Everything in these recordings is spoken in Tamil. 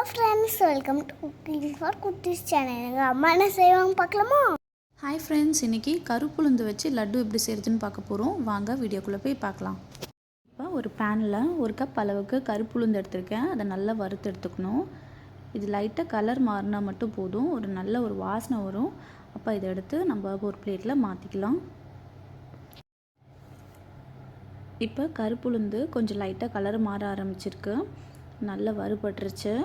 Hello friends, welcome to Cooking for Kutis channel. எங்கள் அம்மா என்ன செய்வாங்க பார்க்கலாமா? ஹாய் ஃப்ரெண்ட்ஸ், இன்றைக்கி கருப்புளுந்து வச்சு லட்டு எப்படி செய்கிறதுன்னு பார்க்க போகிறோம். வாங்க வீடியோக்குள்ளே போய் பார்க்கலாம். இப்போ ஒரு பேனில் 1 கப் அளவுக்கு கருப்புளுந்து எடுத்திருக்கேன். அதை நல்லா வறுத்து எடுத்துக்கணும். இது லைட்டாக கலர் மாறினா மட்டும் போதும், ஒரு நல்ல ஒரு வாசனை வரும். அப்போ இதை எடுத்து நம்ம ஒரு பிளேட்டில் மாற்றிக்கலாம். இப்போ கருப்புளுந்து கொஞ்சம் லைட்டாக கலர் மாற ஆரம்பிச்சிருக்கு, நல்லா வறுபட்டுருச்சு.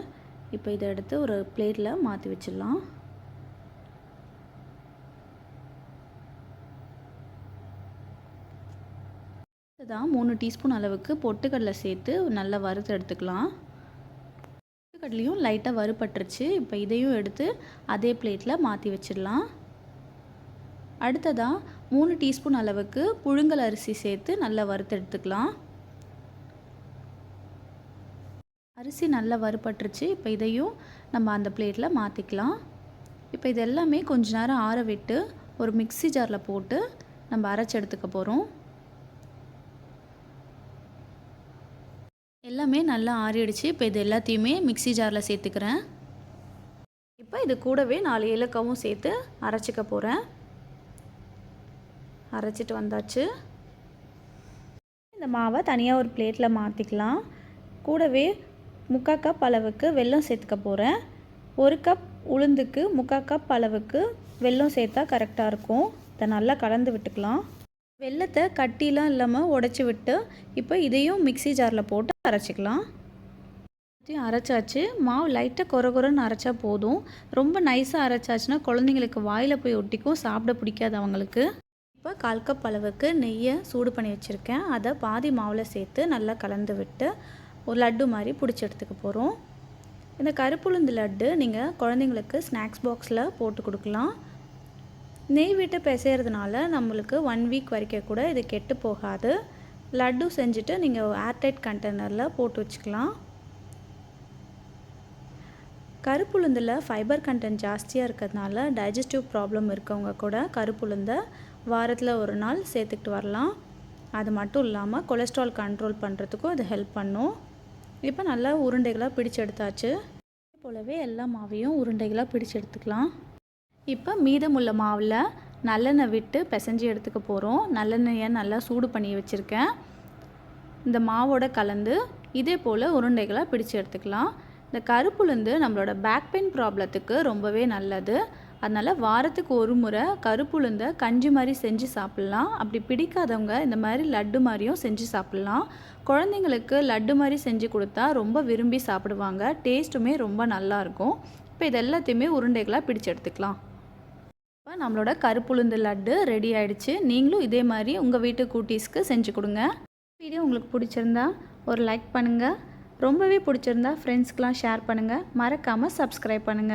இப்போ இதை எடுத்து ஒரு பிளேட்டில் மாற்றி வச்சிடலாம். தான் 3 டீஸ்பூன் அளவுக்கு பொட்டுக்கடலை சேர்த்து நல்லா வறுத்து எடுத்துக்கலாம். பொட்டுக்கடலையும் லைட்டாக வறுபட்டுருச்சு. இப்போ இதையும் எடுத்து அதே பிளேட்டில் மாற்றி வச்சிடலாம். அடுத்ததாக 3 டீஸ்பூன் அளவுக்கு புழுங்கல் அரிசி சேர்த்து நல்லா வறுத்து எடுத்துக்கலாம். அரிசி நல்லா வறுபட்டுருச்சு. இப்போ இதையும் நம்ம அந்த பிளேட்டில் மாற்றிக்கலாம். இப்போ இது எல்லாமே கொஞ்ச நேரம் ஆற விட்டு ஒரு மிக்ஸி ஜாரில் போட்டு நம்ம அரைச்சி எடுத்துக்க போகிறோம். எல்லாமே நல்லா ஆறிடுச்சு. இப்போ இது எல்லாத்தையுமே மிக்ஸி ஜாரில் சேர்த்துக்கிறேன். இப்போ இது கூடவே 4 ஏலக்காவும் சேர்த்து அரைச்சிக்க போகிறேன். அரைச்சிட்டு வந்தாச்சு. இந்த மாவை தனியாக ஒரு பிளேட்டில் மாற்றிக்கலாம். கூடவே 3/4 கப் அளவுக்கு வெல்லம் சேர்த்துக்க போகிறேன். 1 கப் உளுந்துக்கு 3/4 கப் அளவுக்கு வெல்லம் சேர்த்தா கரெக்டாக இருக்கும். இதை நல்லா கலந்து விட்டுக்கலாம். வெல்லத்தை கட்டிலாம் இல்லாமல் உடச்சி விட்டு இப்போ இதையும் மிக்ஸி ஜாரில் போட்டு அரைச்சிக்கலாம். அரைச்சாச்சு. மாவு லைட்டாக கொரன்னு அரைச்சா போதும். ரொம்ப நைஸாக அரைச்சாச்சுன்னா குழந்தைங்களுக்கு வாயில் போய் ஒட்டிக்கும், சாப்பிட பிடிக்காது அவங்களுக்கு. இப்போ 1/4 கப் அளவுக்கு நெய்யை சூடு பண்ணி வச்சுருக்கேன். அதை பாதி மாவில் சேர்த்து நல்லா கலந்து விட்டு ஒரு லட்டு மாதிரி பிடிச்சி எடுத்துக்க போகிறோம். இந்த கருப்புளுந்து லட்டு நீங்கள் குழந்தைங்களுக்கு ஸ்நாக்ஸ் பாக்ஸில் போட்டு கொடுக்கலாம். நெய் விட்டு பிசைகிறதுனால நம்மளுக்கு 1 வீக் வரைக்கும் கூட இது கெட்டு போகாது. லட்டு செஞ்சுட்டு நீங்கள் ஏர்டைட் கண்டெய்னரில் போட்டு வச்சுக்கலாம். கருப்புளுந்தில் ஃபைபர் கண்டென்ட் ஜாஸ்தியாக இருக்கிறதுனால டைஜஸ்டிவ் ப்ராப்ளம் இருக்கவங்க கூட கருப்புளுந்தை வாரத்தில் ஒரு நாள் சேர்த்துக்கிட்டு வரலாம். அது மட்டும் இல்லாமல் கொலஸ்ட்ரால் கண்ட்ரோல் பண்ணுறதுக்கும் இது ஹெல்ப் பண்ணும். இப்போ நல்லா உருண்டைகளாக பிடிச்சு எடுத்தாச்சு. இதே போலவே எல்லா மாவையும் உருண்டைகளாக பிடிச்சு எடுத்துக்கலாம். இப்போ மீதமுள்ள மாவில் நல்லெண்ணெய் விட்டு பிசைஞ்சு எடுத்துக்க போகிறோம். நல்லெண்ணெயை நல்லா சூடு பண்ணி வச்சுருக்கேன். இந்த மாவோட கலந்து இதே போல் உருண்டைகளாக பிடிச்சு எடுத்துக்கலாம். இந்த கருப்புளுந்து நம்மளோட பேக் பெயின் ப்ராப்ளத்துக்கு ரொம்பவே நல்லது. அதனால் வாரத்துக்கு ஒரு முறை கருப்புளுந்தை கஞ்சி மாதிரி செஞ்சு சாப்பிட்லாம். அப்படி பிடிக்காதவங்க இந்த மாதிரி லட்டு மாதிரியும் செஞ்சு சாப்பிட்லாம். குழந்தைங்களுக்கு லட்டு மாதிரி செஞ்சு கொடுத்தா ரொம்ப விரும்பி சாப்பிடுவாங்க. டேஸ்ட்டுமே ரொம்ப நல்லாயிருக்கும். இப்போ இது எல்லாத்தையுமே உருண்டைகளாக பிடிச்சு எடுத்துக்கலாம். இப்போ நம்மளோட கருப்புளுந்து லட்டு ரெடி ஆகிடுச்சு. நீங்களும் இதே மாதிரி உங்கள் வீட்டு குட்டீஸ்க்கு செஞ்சு கொடுங்க. வீடியோ உங்களுக்கு பிடிச்சிருந்தா ஒரு லைக் பண்ணுங்கள். ரொம்பவே பிடிச்சிருந்தா ஃப்ரெண்ட்ஸ்க்கெலாம் ஷேர் பண்ணுங்கள். மறக்காமல் சப்ஸ்கிரைப் பண்ணுங்கள்.